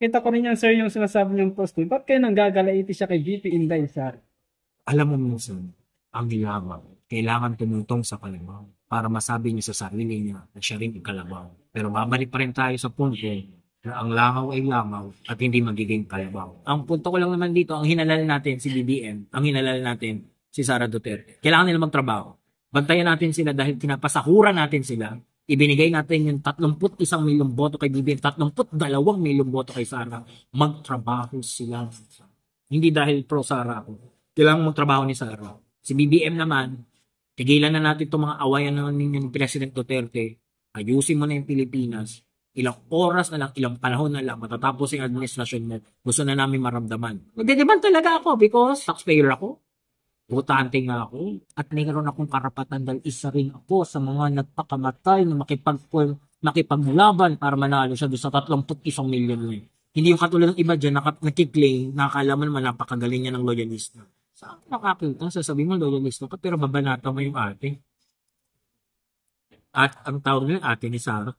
kita ko rin yan, sir, yung sinasabi niyang post. Ba't kayo nanggagalaiti siya kay VP Inday, sir? Alam mo minsan, ang yaman, kailangan tumutong sa kalabaw para masabi niya sa sarili niya na siya rin ang kalabaw. Pero babalik pa rin tayo sa punto na ang langaw ay langaw at hindi magiging kalabaw. Ang punto ko lang naman dito, ang hinalal natin si BBM, ang hinalal natin si Sara Duterte. Kailangan nila magtrabaho. Bantayan natin sila dahil pinapasahuran natin sila. Ibinigay natin yung 31 milyong boto kay BBM, 32 milyong boto kay Sara. Magtrabaho sila. Hindi dahil pro Sara ako. Kailangan mong trabaho ni Sara. Si BBM naman, tigilan na natin itong mga awayan na ng President Duterte. Ayusin mo na yung Pilipinas. Ilang oras na lang, ilang panahon na lang, matatapos yung administrasyon mo. Gusto na namin maramdaman. Magdidiban talaga ako because taxpayer ako. Butante nga ako. At mayroon akong karapatan dahil isa rin ako sa mga nagpakamatay na makipaglaban para manalo siya doon sa 31 milyon na yun. Hindi yung katulad ng iba dyan, nakiklaim, nakakala mo naman napakagaling niya ng loyalista. Saan nakakita? Sasabihin mo loyalista ka, pero babanata mo yung ate. At ang tawag nila, ate ni Sara.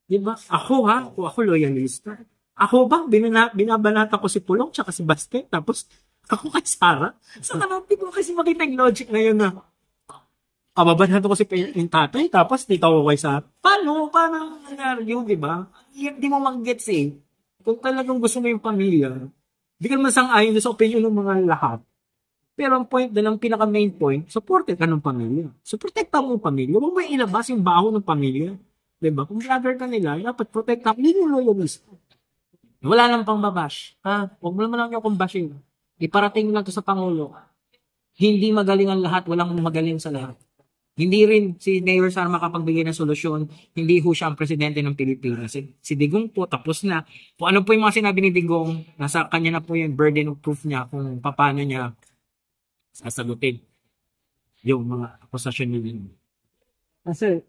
Diba? Ako ha? Ako loyalista. Ako ba? Binabanata ko si Pulong tsaka si Basket. Tapos ako kay Sara. Sa kanapin ko kasi makita yung logic na yun na kababanata ko si yung tatay. Tapos dito ako kay Sara. Paano? Paano nangyari, di ba? Hindi mo mag-gets eh. Kung talagang gusto mo yung pamilya, di ka naman sang-ayon sa opinion ng mga lahat. Pero ang point na lang, pinaka-main point, supported ka ng pamilya. So, protecta mo yung pamilya. Huwag mo inabas yung baho ng pamilya. Diba? Kung vlogger ka nila, dapat protecta mo yung loyalist. Wala nang pang babash. Ha? Huwag mo naman lang yung kung bashin. Iparating lang to sa Pangulo. Hindi magaling ang lahat, walang magaling sa lahat. Hindi rin si Mayor Sara makapagbigay ng solusyon. Hindi ho siya ang presidente ng Pilipinas. Si Digong po, tapos na. Kung ano po yung mga sinabi ni Digong, nasa kanya na po yung burden of proof niya kung paano niya sasagutin yung mga akusasyon niya. Sir,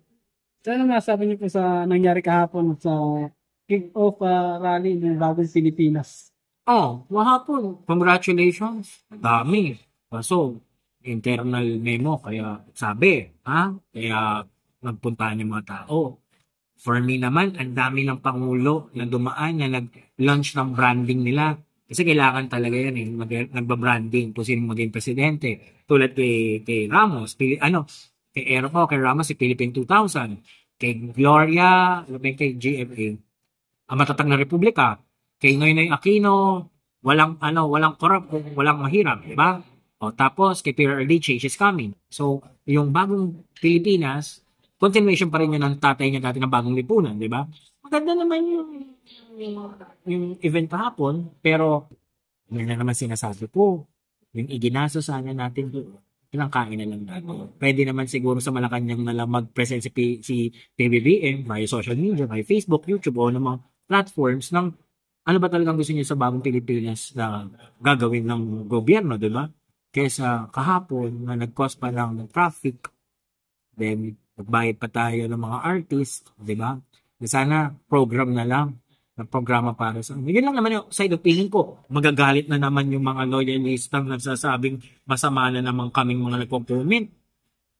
ano masabi niyo po sa nangyari kahapon sa kick-off rally ng Bagong Pilipinas? Oh, mahapon. Congratulations. Dami. Kaso, internal memo. Kaya sabi, ha? Kaya nagpuntahan yung mga tao. For me naman, ang dami ng Pangulo na dumaan na nag-launch ng branding nila. Kasi kailangan talaga yan eh. Nagba-branding kung sino maging presidente. Tulad kay Ramos. Kay Erko, kay Ramos, si Philippine 2000. Kay Gloria, kay GMA. Ang matatag na republika. Kay Noynoy Aquino, walang corrupt, walang mahirap, di ba? O tapos kay PRRD, change is coming. So, yung bagong Pilipinas, continuation pa rin yun ng tatay niya dati ng bagong lipunan, di ba? Maganda naman yung event kahapon, pero yun na naman sinasabi ko, yung iginasa sana natin doon, pinangkain na lang natin. Pwede naman siguro sa Malacanang na lang mag-present si PBBM via social media, via Facebook, YouTube, o ng mga platforms ng ano ba talagang gusto niyo sa bagong Pilipinas na gagawin ng gobyerno, di ba? Kaysa kahapon na nag-cause pa lang ng traffic, then magbayad pa tayo ng mga artist, di ba? Sana program na lang, na programa para sa yun lang naman yung side opinion ko. Magagalit na naman yung mga loyalistang nagsasabing masama na naman kaming mga nagko-comment.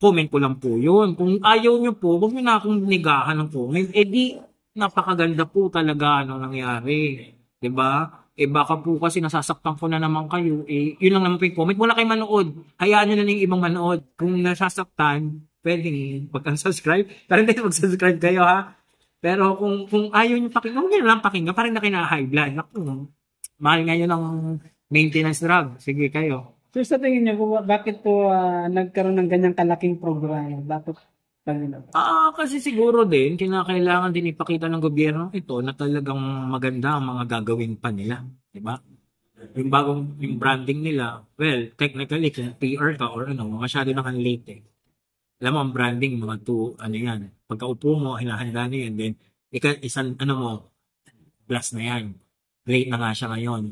Comment ko lang po yun. Kung ayaw nyo po, huwag nyo na akong nigahan ng comment. Di, napakaganda po talaga ano nangyari. Diba? Baka po kasi nasasaktan ko na naman kayo. Yun lang naman po yung comment. Wala kayo manood. Hayaan nyo na yung ibang manood. Kung nasasaktan, pwede mag-unsubscribe. Pero hindi mag-subscribe kayo ha. Pero kung ayaw nyo pakinggan, huwag nyo lang pakinggan. Parang na kina-high blood. Naku, mahal ngayon ng maintenance drug. Sige kayo. So sa tingin niyo, bakit po nagkaroon ng ganyang kalaking programa? Bakit? Kasi siguro din, kinakailangan din ipakita ng gobyerno ito na talagang maganda ang mga gagawin pa nila. Diba? Yung branding nila, well, technically, kung PR ka or ano, masyado na kang late eh. Alam mo, ang branding, mga yan, pagkaupo mo, hinahanda na yan, then, isang, plus na yan. Late na nga siya ngayon.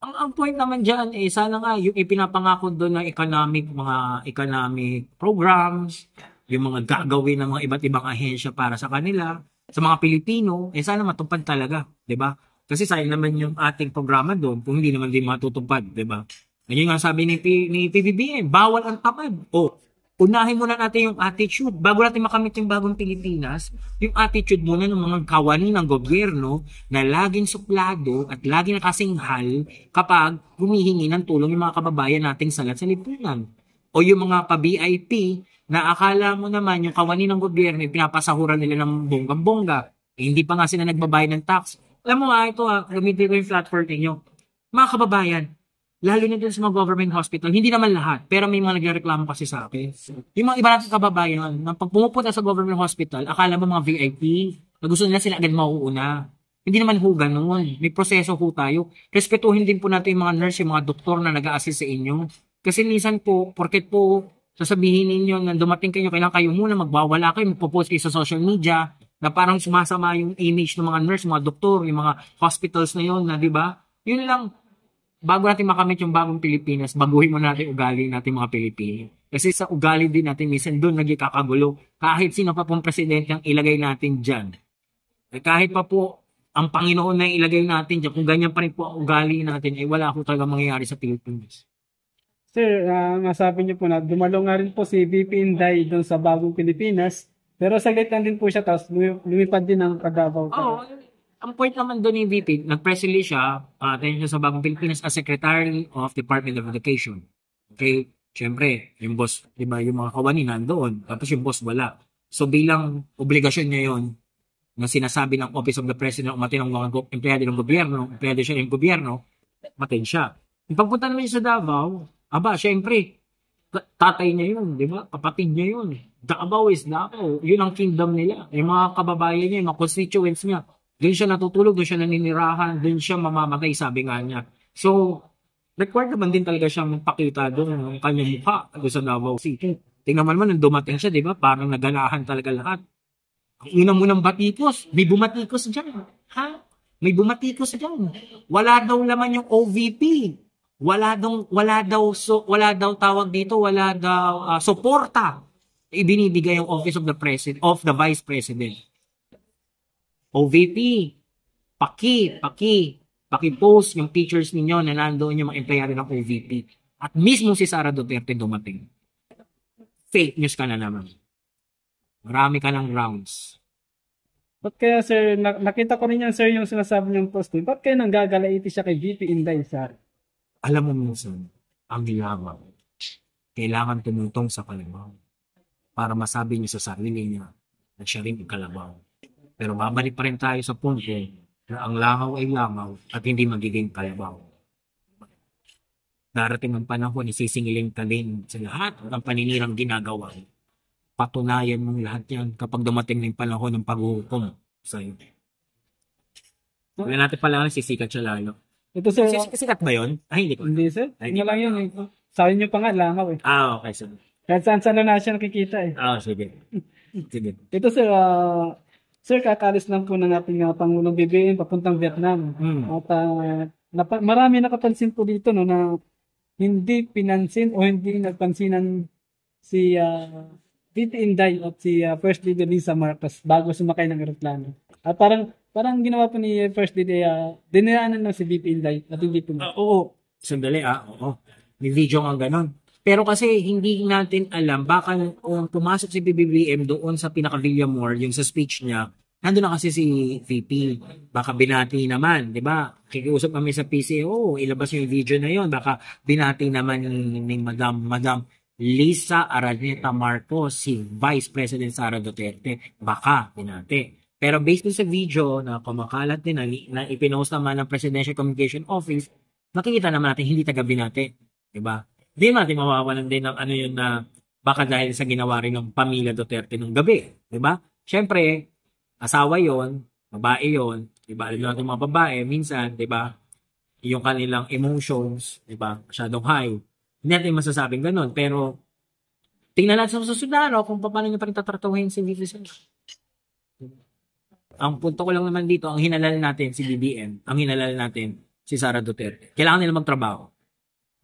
Ang point naman dyan, sana nga, yung ipinapangako doon ng mga economic programs, yung mga gagawin ng mga iba't ibang ahensya para sa kanila, sa mga Pilipino, sana matupad talaga, di ba? Kasi sayang naman yung ating programa doon kung hindi naman din matutupad, di ba? Yun nga sabi ni PBBM, bawal ang tamad. Unahin muna natin yung attitude. Bago natin makamit yung bagong Pilipinas, yung attitude muna ng mga kawani ng gobyerno na laging suplado at laging nakasinghal kapag humihingi ng tulong yung mga kababayan nating salat sa lipunan. O yung mga pa-VIP na akala mo naman yung kawani ng gobyerno, pinapasahuran nila ng bonggang-bongga. Hindi pa nga sila nagbabayad ng tax. Alam mo ito gamitin ko yung platform ninyo. Mga kababayan, lalo na din sa mga government hospital, hindi naman lahat, pero may mga nagreklamo kasi sa akin. Yung mga iba natin kababayan, na pag pumupunta sa government hospital, akala mo mga VIP, na gusto nila sila agad mauuna. Hindi naman ho ganun. May proseso ho tayo. Respetuhin din po natin yung mga nurse, yung mga doktor na nag-a-assist sa inyo. Kasi minsan po, porket po, sasabihin ninyo na dumating kayo, kailangan kayo muna magwawala kayo, magpo-post kayo sa social media, na parang sumasama yung image ng mga nurse, mga doktor, yung mga hospitals na yun, na di ba? Yun lang, bago natin makamit yung bagong Pilipinas, baguhin mo natin ugali natin mga Pilipino. Kasi sa ugali din natin, minsan doon nagkakagulo. Kahit sino pa pong presidente ang ilagay natin dyan. Kahit pa po ang Panginoon na ilagay natin dyan, kung ganyan pa rin po ang ugali natin, ay wala po talaga mangyayari sa Pilipinas. Sir, masabi niyo po na dumalo nga rin po si VP Inday doon sa bagong Pilipinas. Pero saglit lang din po siya, tapos lumipad din ng Davao. Oo, ang point naman doon ni VP, nag-press release siya, dahil siya sa bagong Pilipinas as Secretary of Department of Education. Okay, syempre, yung boss, di ba, yung mga kawani nandoon, tapos yung boss wala. So bilang obligasyon niya yon na sinasabi ng Office of the President, umatin ng mga empleyado ng gobyerno, empleyado siya ng gobyerno, matin siya. Yung pagpunta naman siya sa Davao, syempre, tatay niya yun, di ba? Kapatid niya yun. Davao is Davao. Yun ang kingdom nila. Yung mga kababayan niya, yung mga constituents niya. Doon siya natutulog, doon siya naninirahan, doon siya mamamatay, sabi nga niya. So, required naman din talaga siyang magpakita doon ng kanyang mukha doon sa Davao City. Tingnan naman nung dumating siya, di ba? Parang naganahan talaga lahat. Ang unang-unang batikos, may bumatikos dyan. Ha? May bumatikos dyan. Wala daw laman yung OVP. Wala daw tawag dito, wala daw suporta. Ibinibigay yung Office of the President, of the Vice President. OVP, paki-post yung pictures ninyo na nandoon yung mga empleyado ng OVP. At mismo si Sara Duterte dumating. Fake news ka na naman. Marami ka ng rounds. Ba't kaya sir, nakita ko rin yan sir yung sinasabi niyong post. Ba't kaya nanggagalaiti siya kay VP Inday sir? Alam mo minsan, ang dilawan, kailangan tumutong sa kalabaw para masabi niya sa sarili niya na siya rin ang kalabaw. Pero babalik pa rin tayo sa punto na ang langaw ay langaw at hindi magiging kalabaw. Darating ang panahon, isisingilin ka din sa lahat ng paninirang ginagawa. Patunayan mong lahat yan kapag dumating na yung panahon ng paghuhukom sa iyo. Wala natin pala sisikat siya lalo. Ito sir, Sikat ba yun? Hindi ko. hindi sir, yun lang yun eh. Sabi niyo pa nga, langaw eh. Okay, sige. Kahit saan na siya nakikita eh. Sige. Sige. Ito sir, sir, kakalis lang po ng ating Pangulong BBM papuntang Vietnam. At marami nakapansin po dito no, na hindi pinansin o hindi nagpansinan si VP Inday at si First Lady Lisa Marcos bago sumakay ng eroplano. At parang ginawa po ni First Lady, diniraanan lang si VP Inday at hindi po. Oo. Sandali, oo. May video nga ganon. Pero kasi hindi natin alam, baka kung pumasok si BBM doon sa pinaka-Villamor, yung sa speech niya, nandun na kasi si VP. Baka binati naman, di ba? Kikiusap kami sa PCO, ilabas yung video na yon. Baka binati naman ni Madam Lisa Araneta Marcos, si Vice President Sara Duterte. Baka binati. Pero based sa video na kumakalat din na ipinost naman ng Presidential Communication Office, nakikita naman natin hindi taga-binati. Diba? Hindi natin mawawalan din ng ano yun na baka dahil sa ginawa rin ng pamilya Duterte nung gabi. Diba? Siyempre, asawa yon, babae yon, diba? Alam natin mga babae, minsan, diba? Yung kanilang emotions, diba? Masyadong high. Hindi natin masasabing ganun. Pero, tingnan natin sa susunod kung paano nyo pa rin tatratuhin si VP Sara. Ang punto ko lang naman dito, ang hinalal natin si BBM, ang hinalal natin si Sara Duterte. Kailangan nila magtrabaho.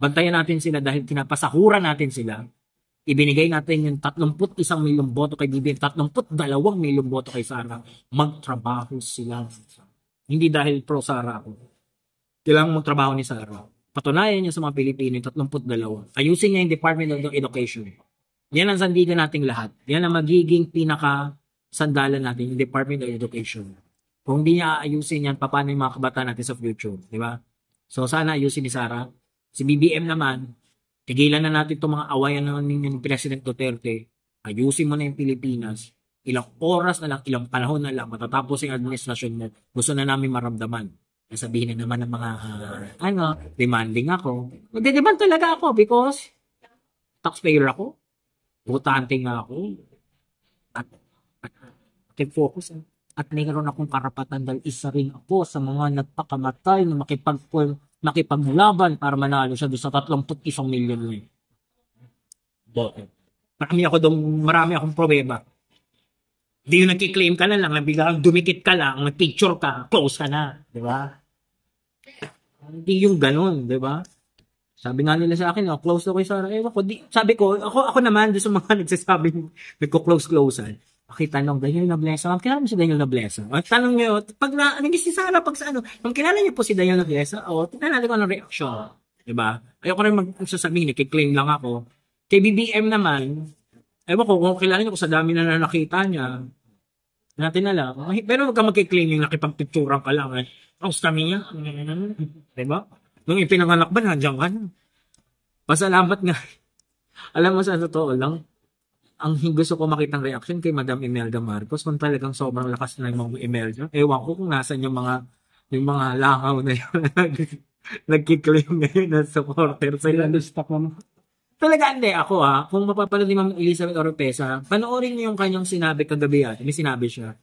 Bantayan natin sila dahil kinapasahuran natin sila. Ibinigay natin yung 31 milyong boto kay BBM, 32 milyong boto kay Sara. Magtrabaho sila. Hindi dahil pro Sara ako. Kailangan magtrabaho ni Sara. Patunayan niya sa mga Pilipino yung 32. Ayusin niya yung Department of Education. Yan ang sandigan nating lahat. Yan ang magiging pinaka-sandalan natin, yung Department of Education. Kung hindi niya aayusin yan, paano yung mga kabataan natin sa future? Di ba? So, sana ayusin ni Sara. Si BBM naman, tigilan na natin itong mga awayan ng President Duterte. Ayusin mo na yung Pilipinas. Ilang oras na lang, ilang panahon na lang, matatapos yung administrasyon mo. Gusto na namin maramdaman. Sabihin na naman ng mga, demanding ako. Magdedemand talaga ako because taxpayer ako. Butante nga ako. At focus. At mayroon akong karapatan dahil isa rin ako sa mga nagpakamatay na makipaglaban para manalo siya doon sa 31 milyon na yun. Marami akong problema. Hindi yung nagkiklaim ka na lang, biglang dumikit ka lang, nagpicture ka, close ka na. Di ba? Hindi yung ganun, di ba? Sabi nga nila sa akin, close na ko yung Sara. Sabi ko, ako naman, doon sa mga nagsasabing, nagko-close-closean. Pakitanong, Daniel Noblesa. Kilala mo si Daniel Noblesa? Tanong nyo, pag si Sara, kung kilala niyo po si Daniel Noblesa, tingnan natin kung anong reaction. Diba? Ayoko rin magsasabihin, nakiklaim lang ako. Kay BBM naman, ewan ko, kung kilala niyo, kung sa dami na nakita niya, natin na lang. Pero huwag ka magkiklaim yung nakipagpicturan ka lang. Close kami niya. Diba? Nung ipinanganak ba, nandiyan ka na. Pasalamat nga. Alam mo sa totoo lang, ang gusto ko makitang reaction kay Madam Imelda Marcos kung talagang sobrang lakas na yung mga Imelda. Ewan ko kung nasan yung mga langaw na yun nagkiklaim ngayon na supporter sila. Talaga hindi ako kung mapapanood ni Ma'am Elizabeth Oropesa, panoorin niyo yung kanyang sinabi kagabi may sinabi siya.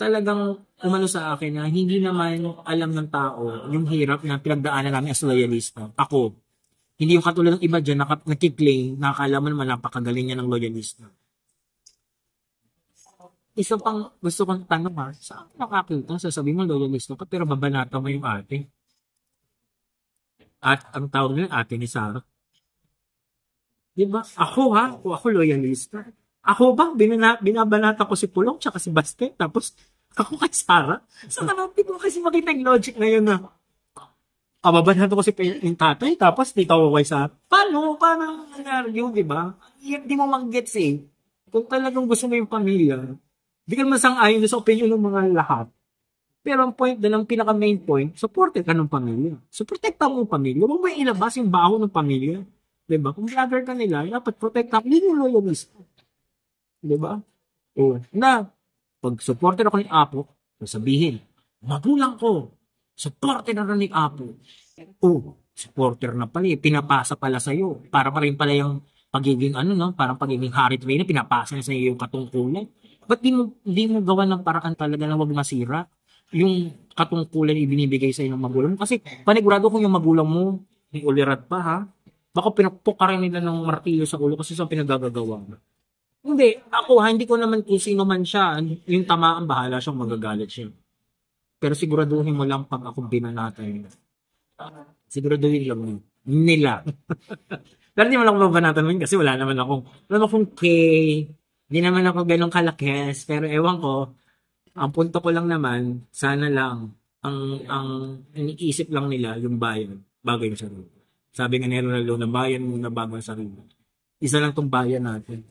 Talagang umano sa akin na hindi naman alam ng tao yung hirap na pinagdaanan namin as loyalista. Ako, hindi yung katulad ng iba dyan, nakiklaim, nakakala mo naman napakagaling niya ng loyalista. Isa pang gusto kong tanong saan nakakita? Sasabihin mo loyalista ka, pero babanata mo yung ate. At ang tawag nila, ate ni Sara. Diba? Ako loyalista. Ako ba, binabanata ko si Pulong tsaka si Baste, tapos ako kay Sara? Sa kanapin ko kasi makita yung logic na yun na kababanatan ko si yung tatay, tapos dito ako kay Sara. Paano nangyari yun, diba? Hindi mo mag-gets Kung talagang gusto mo yung pamilya, di ka masang-ayon sa opinion ng mga lahat. Pero ang point na lang, pinaka-main point, supported ka ng pamilya. So, protekta mo yung pamilya. Huwag mo ilabas yung baho ng pamilya. Diba? Kung vlogger ka nila, dapat protekta mo. Hindi yung loyalist. Diba? Pag supporter ako ni Apo, sasabihin, magulang ko, supporter na rin ni Apo. Supporter na pala pinapasa pala sa'yo. Para pa rin pala yung pagiging parang pagiging Harry Trainer, pinapasa na sa'yo yung katungkulan. Ba't di mo gawa ng paraan talaga na wag masira yung katungkulan ibinibigay sa'yo ng magulang mo? Kasi panigurado kung yung magulang mo, may ulirat pa baka pinapok ka rin nila ng martilyo sa ulo kasi saan pinagagagawa. Hindi, ako hindi ko naman kung sino man siya, yung tamaan, bahala siyang magagalit siya. Pero siguraduhin mo lang pag ako binanatan. Siguraduhin lang nila. Pero di man ako mabanatan mo kasi wala naman akong kay, di naman ako ganong kalakes, pero ewan ko, ang punto ko lang naman, sana lang, ang iniisip lang nila yung bayan, bago yung sarili. Sabi nga ni Ronaldo, na bayan muna bago ang sarili. Isa lang tong bayan natin.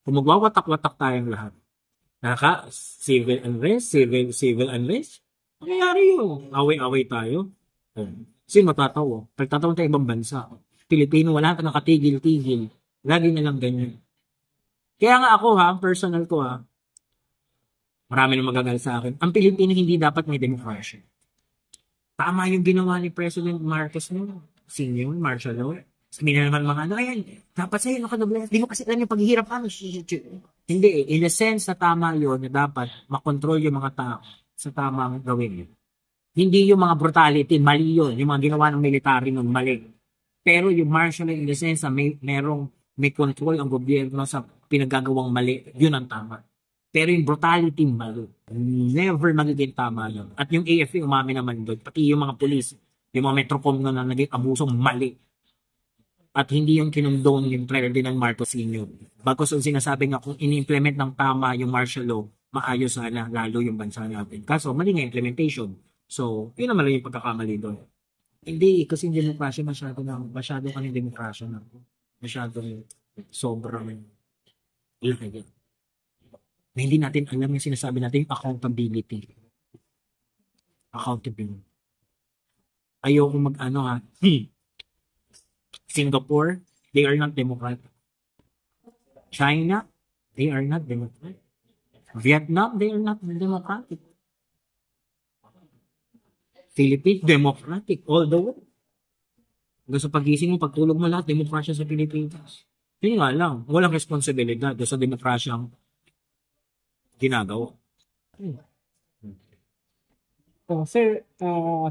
Kung magwawatak-watak tayong lahat, civil unrest, nangyayari yun. Away-away tayo. Sino matatawa? Pagtatawa tayo ibang bansa. Pilipino, wala ka nakatigil-tigil. Lagi na lang ganyan. Kaya nga ako personal ko marami na magagal sa akin. Ang Pilipino hindi dapat may demokrasya. Tama yung ginawa ni President Marcos senior, martial law. Sabi na naman mga ayan, dapat sa'yo nakadoblas. Di mo kasi alam yung paghihirap Hindi in a sense na tama yun na dapat makontrol yung mga tao sa tamang gawin yun. Hindi yung mga brutality, mali yun. Yung mga ginawa ng military nun, mali. Pero yung martial law in the sense na may control ang gobyerno sa pinagagawang mali, yun ang tama. Pero yung brutality, mali. Never magiging tama yun. At yung AFP, umami naman doon. Pati yung mga police, yung mga Metrocom na naging abusong mali. At hindi yung kinondone yung Ferdinand Marcos Sr. Bagkus yung sinasabi nga kung ini-implement ng tama yung martial law, maayos sana lalo yung bansa natin. Kaso mali nga implementation. So, yun naman lang yung pagkakamali doon. Hindi, kasi yung demokrasya masyado kami demokrasya na. Masyado sobrang Laki yan. Na hindi natin alam yung sinasabi natin, accountability. Accountability. Ayoko mag-ano ha. Singapore, they are not democratic. China, they are not democratic. Vietnam, they are not democratic. Philippines, democratic all the way. Hanggang sa pagising mo, pagtulog mo lahat, demokrasya sa Pilipinas. Yun nga lang, walang responsibilidad sa demokrasyang ginagawa. So, sir,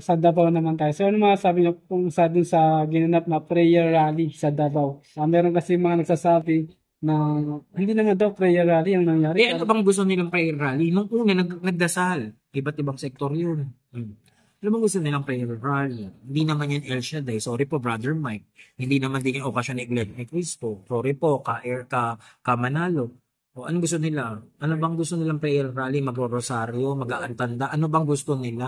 sa Davao naman tayo. So, ano masasabi niyo kung sa dun sa ginanap na prayer rally sa Davao? Meron kasi mga nagsasabi na hindi naman daw prayer rally ang nangyari. Ano bang gusto nilang prayer rally? Nung una, nagdasal. Iba't ibang sektor yun. Ano bang gusto nilang prayer rally? Hindi naman yan El Shaddai. Sorry po, Brother Mike. Hindi naman din yung okasyon ni Iglesia ni Cristo. Sorry po, ka Manalo. O ano gusto nila? Ano bang gusto nilang prayer rally? Magro-rosaryo, mag-aantanda? Ano bang gusto nila?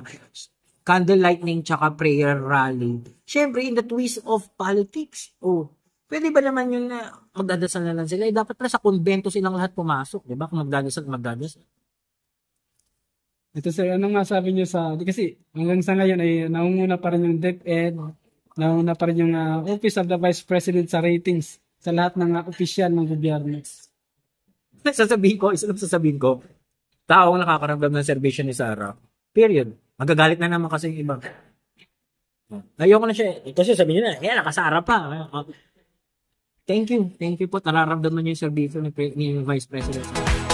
Candle lightning tsaka prayer rally. Siyempre, in the twist of politics. Pwede ba naman yun na magdadasal na lang sila? Dapat pala sa konbento silang lahat pumasok. Diba? Kung magdadasal. Ito sir, anong masabi niyo kasi hanggang sa ngayon ay naunguna pa rin yung DepEd, naunguna pa rin yung Office of the Vice President sa ratings sa lahat ng opisyal ng gobyerno. Sasabihin ko, taong nakakaramdam ng serbisyo ni Sarah. Period. Magagalit na naman kasi yung iba. Ayoko na siya. Kasi sabihin niya na, kaya nakasara pa. Thank you po. Nararamdaman niyo yung serbisyo ni Vice President Sarah.